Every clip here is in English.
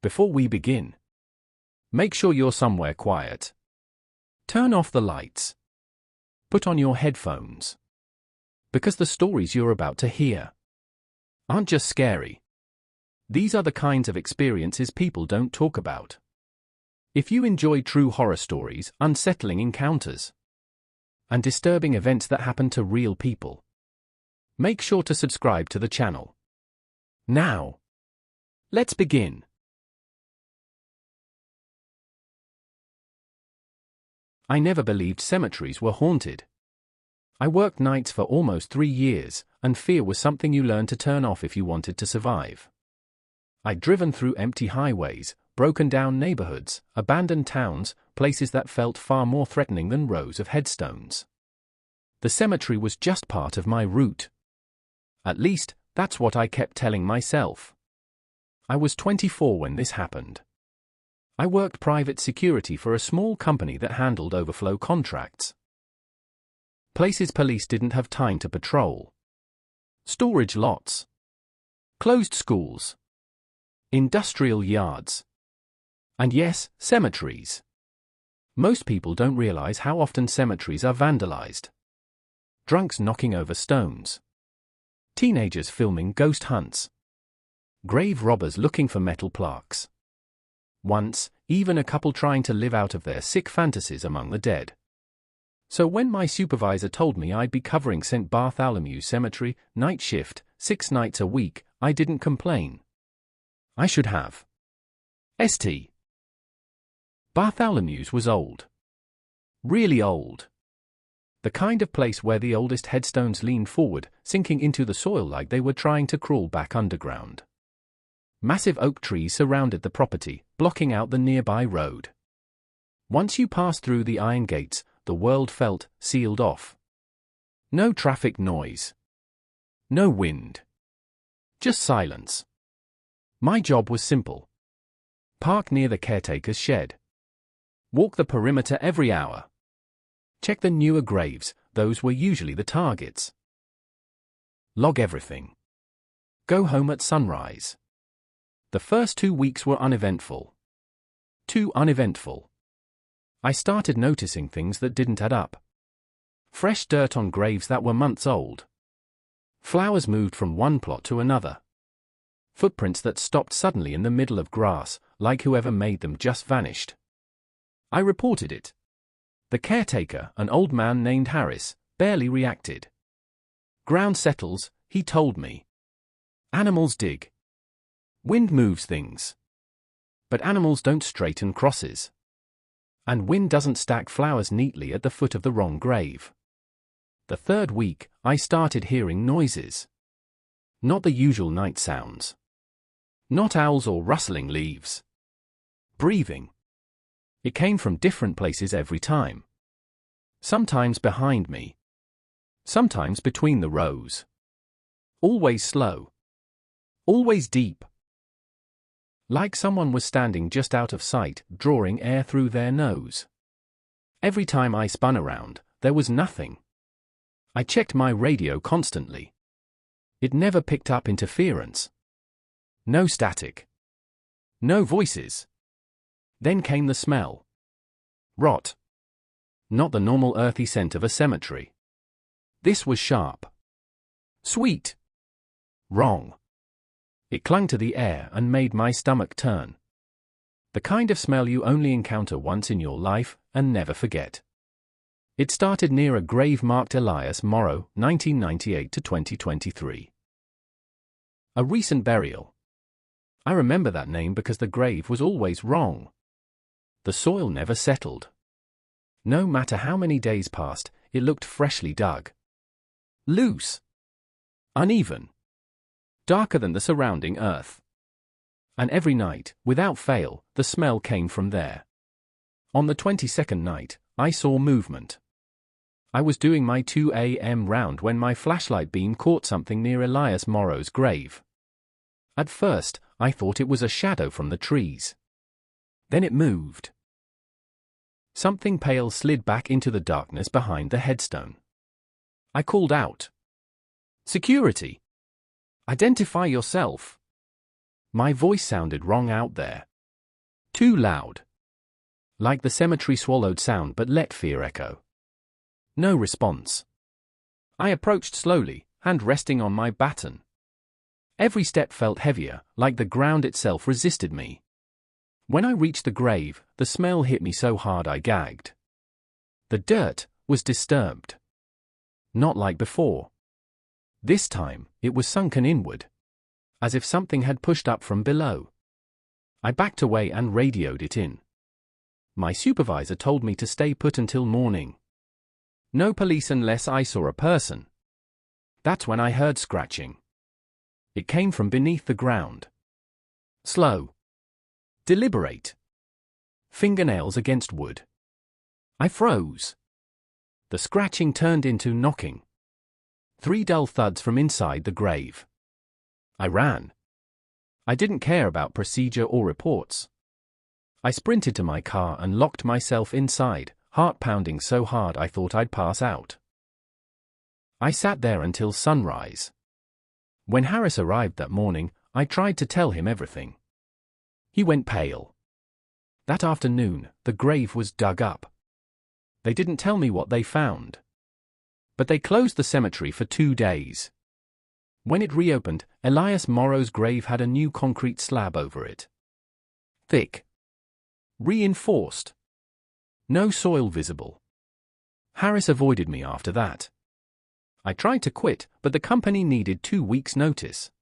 Before we begin, make sure you're somewhere quiet. Turn off the lights. Put on your headphones. Because the stories you're about to hear aren't just scary. These are the kinds of experiences people don't talk about. If you enjoy true horror stories, unsettling encounters, and disturbing events that happen to real people, make sure to subscribe to the channel. Now, let's begin. I never believed cemeteries were haunted. I worked nights for almost 3 years, and fear was something you learned to turn off if you wanted to survive. I'd driven through empty highways, broken down neighborhoods, abandoned towns, places that felt far more threatening than rows of headstones. The cemetery was just part of my route. At least, that's what I kept telling myself. I was 24 when this happened. I worked private security for a small company that handled overflow contracts. Places police didn't have time to patrol. Storage lots. Closed schools. Industrial yards. And yes, cemeteries. Most people don't realize how often cemeteries are vandalized. Drunks knocking over stones. Teenagers filming ghost hunts. Grave robbers looking for metal plaques. Once, even a couple trying to live out of their sick fantasies among the dead. So when my supervisor told me I'd be covering St. Bartholomew's Cemetery, night shift, 6 nights a week, I didn't complain. I should have. St. Bartholomew's was old. Really old. The kind of place where the oldest headstones leaned forward, sinking into the soil like they were trying to crawl back underground. Massive oak trees surrounded the property, blocking out the nearby road. Once you passed through the iron gates, the world felt sealed off. No traffic noise. No wind. Just silence. My job was simple. Park near the caretaker's shed. Walk the perimeter every hour. Check the newer graves, those were usually the targets. Log everything. Go home at sunrise. The first 2 weeks were uneventful. Too uneventful. I started noticing things that didn't add up. Fresh dirt on graves that were months old. Flowers moved from one plot to another. Footprints that stopped suddenly in the middle of grass, like whoever made them just vanished. I reported it. The caretaker, an old man named Harris, barely reacted. Ground settles, he told me. Animals dig. Wind moves things. But animals don't straighten crosses. And wind doesn't stack flowers neatly at the foot of the wrong grave. The 3rd week, I started hearing noises. Not the usual night sounds. Not owls or rustling leaves. Breathing. It came from different places every time. Sometimes behind me. Sometimes between the rows. Always slow. Always deep. Like someone was standing just out of sight, drawing air through their nose. Every time I spun around, there was nothing. I checked my radio constantly. It never picked up interference. No static. No voices. Then came the smell. Rot. Not the normal earthy scent of a cemetery. This was sharp. Sweet. Wrong. It clung to the air and made my stomach turn. The kind of smell you only encounter once in your life and never forget. It started near a grave marked Elias Morrow, 1998 to 2023. A recent burial. I remember that name because the grave was always wrong. The soil never settled. No matter how many days passed, it looked freshly dug. Loose. Uneven. Darker than the surrounding earth. And every night, without fail, the smell came from there. On the 22nd night, I saw movement. I was doing my 2 a.m. round when my flashlight beam caught something near Elias Morrow's grave. At first, I thought it was a shadow from the trees. Then it moved. Something pale slid back into the darkness behind the headstone. I called out. "Security! Identify yourself!" My voice sounded wrong out there, Too loud. Like the cemetery swallowed sound but let fear echo. No response. I approached slowly, hand resting on my baton. Every step felt heavier, like the ground itself resisted me. When I reached the grave, the smell hit me so hard I gagged. The dirt was disturbed. Not like before. This time, it was sunken inward, as if something had pushed up from below. I backed away and radioed it in. My supervisor told me to stay put until morning. No police unless I saw a person. That's when I heard scratching. It came from beneath the ground. Slow. Deliberate. Fingernails against wood. I froze. The scratching turned into knocking. 3 dull thuds from inside the grave. I ran. I didn't care about procedure or reports. I sprinted to my car and locked myself inside, heart pounding so hard I thought I'd pass out. I sat there until sunrise. When Harris arrived that morning, I tried to tell him everything. He went pale. That afternoon, the grave was dug up. They didn't tell me what they found. But they closed the cemetery for 2 days. When it reopened, Elias Morrow's grave had a new concrete slab over it. Thick. Reinforced. No soil visible. Harris avoided me after that. I tried to quit, but the company needed 2 weeks' notice.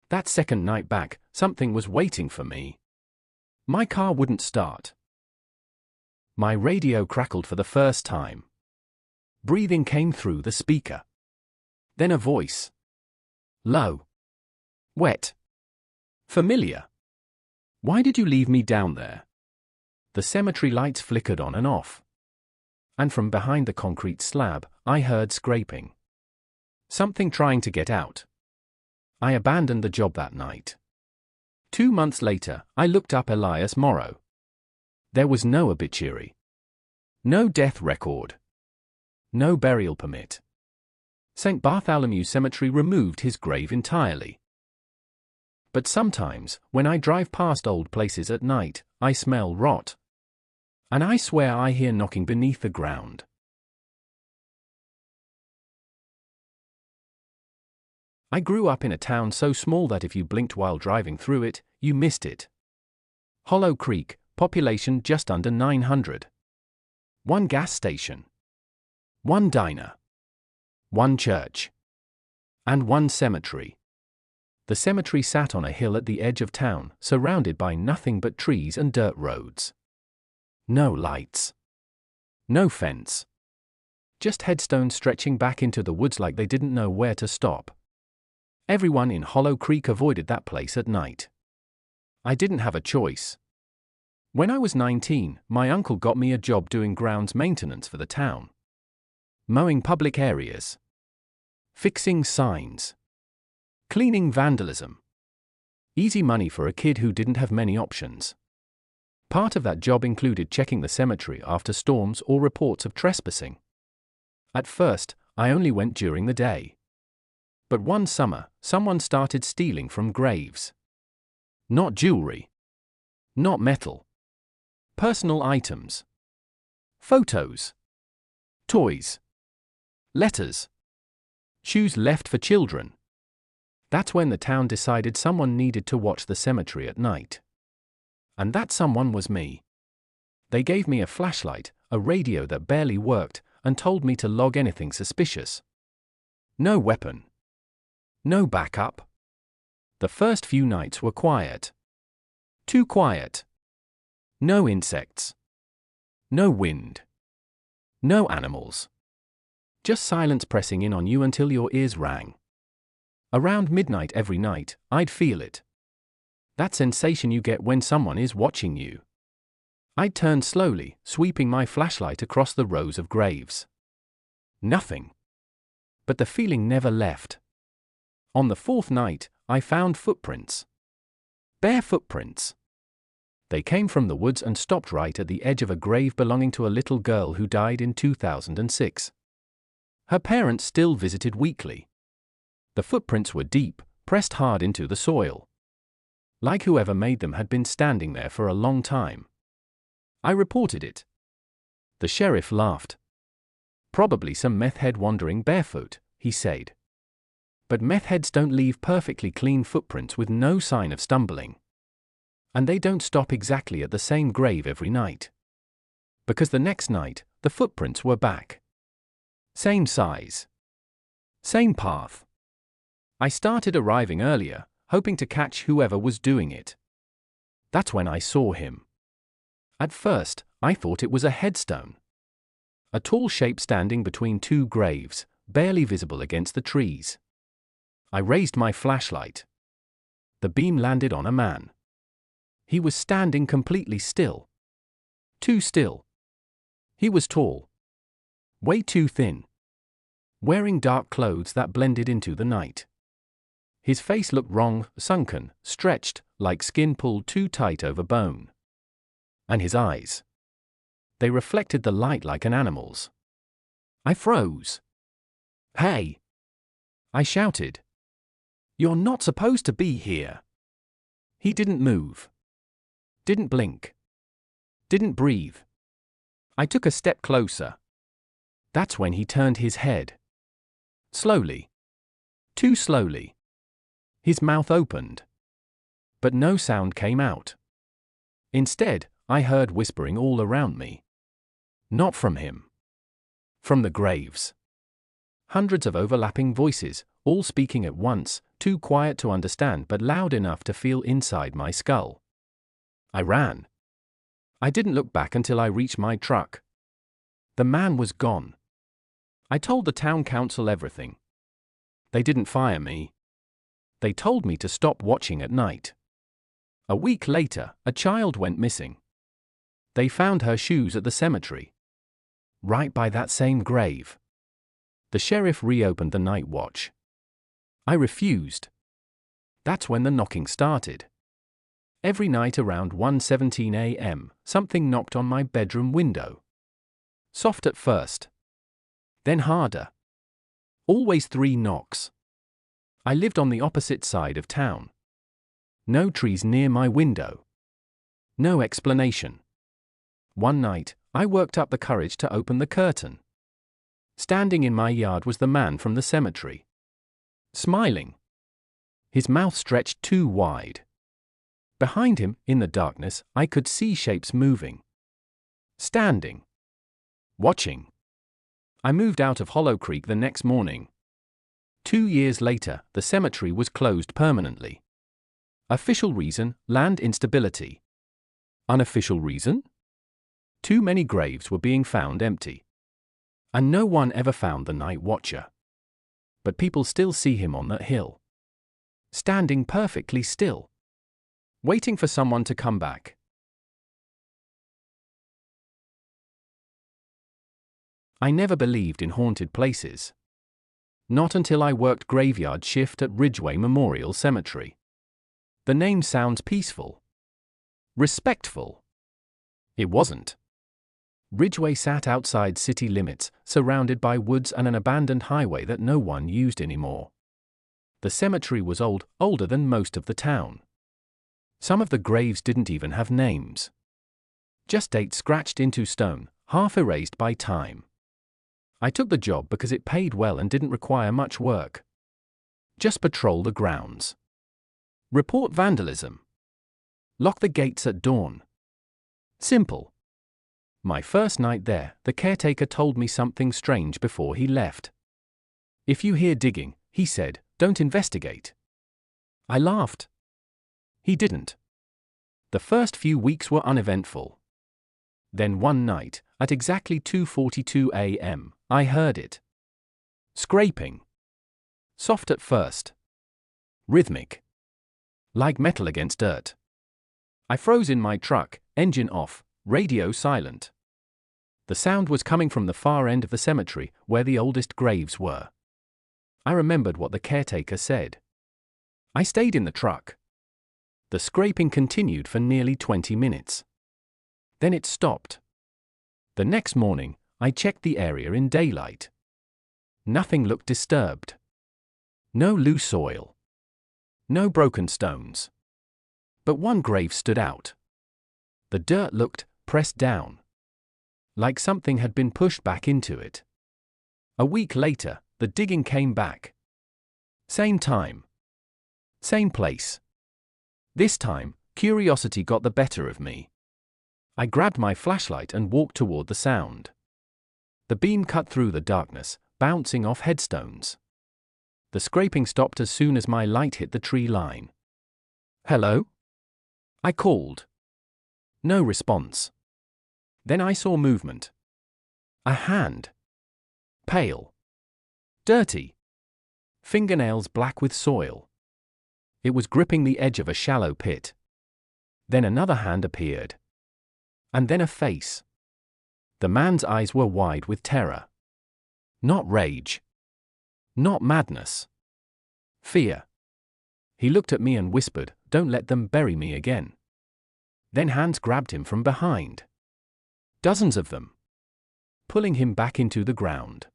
That second night back, something was waiting for me. My car wouldn't start. My radio crackled for the first time. Breathing came through the speaker. Then a voice. Low. Wet. Familiar. Why did you leave me down there? The cemetery lights flickered on and off. And from behind the concrete slab, I heard scraping. Something trying to get out. I abandoned the job that night. 2 months later, I looked up Elias Morrow. There was no obituary. No death record. No burial permit. St. Bartholomew Cemetery removed his grave entirely. But sometimes, when I drive past old places at night, I smell rot. And I swear I hear knocking beneath the ground. I grew up in a town so small that if you blinked while driving through it, you missed it. Hollow Creek, population just under 900. 1 gas station. 1 diner. 1 church. And 1 cemetery. The cemetery sat on a hill at the edge of town, surrounded by nothing but trees and dirt roads. No lights. No fence. Just headstones stretching back into the woods like they didn't know where to stop. Everyone in Hollow Creek avoided that place at night. I didn't have a choice. When I was 19, my uncle got me a job doing grounds maintenance for the town. Mowing public areas. Fixing signs. Cleaning vandalism. Easy money for a kid who didn't have many options. Part of that job included checking the cemetery after storms or reports of trespassing. At first, I only went during the day. But one summer, someone started stealing from graves. Not jewelry. Not metal. Personal items. Photos. Toys. Letters. Shoes left for children. That's when the town decided someone needed to watch the cemetery at night. And that someone was me. They gave me a flashlight, a radio that barely worked, and told me to log anything suspicious. No weapon. No backup. The first few nights were quiet. Too quiet. No insects. No wind. No animals. Just silence pressing in on you until your ears rang. Around midnight every night, I'd feel it. That sensation you get when someone is watching you. I'd turn slowly, sweeping my flashlight across the rows of graves. Nothing. But the feeling never left. On the 4th night, I found footprints. Bare footprints. They came from the woods and stopped right at the edge of a grave belonging to a little girl who died in 2006. Her parents still visited weekly. The footprints were deep, pressed hard into the soil. Like whoever made them had been standing there for a long time. I reported it. The sheriff laughed. "Probably some meth head wandering barefoot," he said. "But meth heads don't leave perfectly clean footprints with no sign of stumbling. And they don't stop exactly at the same grave every night. Because the next night, the footprints were back. Same size. Same path. I started arriving earlier, hoping to catch whoever was doing it. That's when I saw him. At first, I thought it was a headstone. A tall shape standing between two graves, barely visible against the trees. I raised my flashlight. The beam landed on a man. He was standing completely still. Too still. He was tall. Way too thin. Wearing dark clothes that blended into the night. His face looked wrong, sunken, stretched, like skin pulled too tight over bone. And his eyes. They reflected the light like an animal's. I froze. "Hey!" I shouted. "You're not supposed to be here." He didn't move. Didn't blink. Didn't breathe. I took a step closer. That's when he turned his head. Slowly. Too slowly. His mouth opened. But no sound came out. Instead, I heard whispering all around me. Not from him. From the graves. Hundreds of overlapping voices, all speaking at once, too quiet to understand but loud enough to feel inside my skull. I ran. I didn't look back until I reached my truck. The man was gone. I told the town council everything. They didn't fire me. They told me to stop watching at night. A week later, a child went missing. They found her shoes at the cemetery. Right by that same grave. The sheriff reopened the night watch. I refused. That's when the knocking started. Every night around 1:17 a.m., something knocked on my bedroom window. Soft at first. Then harder. Always 3 knocks. I lived on the opposite side of town. No trees near my window. No explanation. One night, I worked up the courage to open the curtain. Standing in my yard was the man from the cemetery. Smiling. His mouth stretched too wide. Behind him, in the darkness, I could see shapes moving. Standing. Watching. I moved out of Hollow Creek the next morning. 2 years later, the cemetery was closed permanently. Official reason, land instability. Unofficial reason? Too many graves were being found empty. And no one ever found the night watcher. But people still see him on that hill. Standing perfectly still. Waiting for someone to come back. I never believed in haunted places. Not until I worked graveyard shift at Ridgeway Memorial Cemetery. The name sounds peaceful. Respectful. It wasn't. Ridgeway sat outside city limits, surrounded by woods and an abandoned highway that no one used anymore. The cemetery was old, older than most of the town. Some of the graves didn't even have names. Just dates scratched into stone, half erased by time. I took the job because it paid well and didn't require much work. Just patrol the grounds. Report vandalism. Lock the gates at dawn. Simple. My first night there, the caretaker told me something strange before he left. "If you hear digging," he said, "don't investigate." I laughed. He didn't. The first few weeks were uneventful. Then one night, at exactly 2:42 a.m., I heard it. Scraping. Soft at first. Rhythmic. Like metal against dirt. I froze in my truck, engine off, radio silent. The sound was coming from the far end of the cemetery, where the oldest graves were. I remembered what the caretaker said. I stayed in the truck. The scraping continued for nearly 20 minutes. Then it stopped. The next morning, I checked the area in daylight. Nothing looked disturbed. No loose soil. No broken stones. But one grave stood out. The dirt looked pressed down, like something had been pushed back into it. A week later, the digging came back. Same time. Same place. This time, curiosity got the better of me. I grabbed my flashlight and walked toward the sound. The beam cut through the darkness, bouncing off headstones. The scraping stopped as soon as my light hit the tree line. "Hello?" I called. No response. Then I saw movement. A hand. Pale. Dirty. Fingernails black with soil. It was gripping the edge of a shallow pit. Then another hand appeared. And then a face. The man's eyes were wide with terror. Not rage. Not madness. Fear. He looked at me and whispered, "Don't let them bury me again." Then hands grabbed him from behind. Dozens of them. Pulling him back into the ground.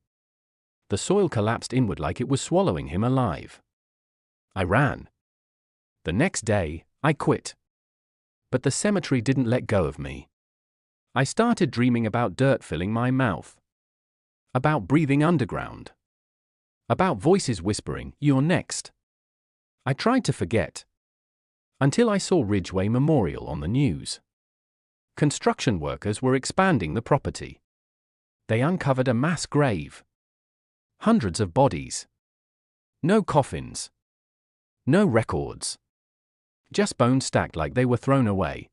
The soil collapsed inward like it was swallowing him alive. I ran. The next day, I quit. But the cemetery didn't let go of me. I started dreaming about dirt filling my mouth. About breathing underground. About voices whispering, "You're next." I tried to forget. Until I saw Ridgeway Memorial on the news. Construction workers were expanding the property. They uncovered a mass grave. Hundreds of bodies. No coffins. No records. Just bones stacked like they were thrown away.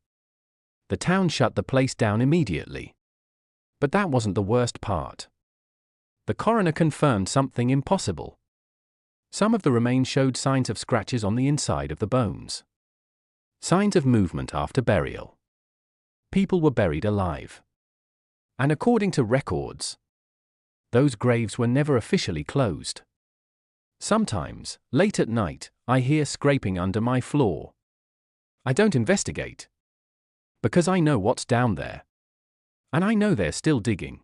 The town shut the place down immediately. But that wasn't the worst part. The coroner confirmed something impossible. Some of the remains showed signs of scratches on the inside of the bones. Signs of movement after burial. People were buried alive. And according to records, those graves were never officially closed. Sometimes, late at night, I hear scraping under my floor. I don't investigate. Because I know what's down there. And I know they're still digging.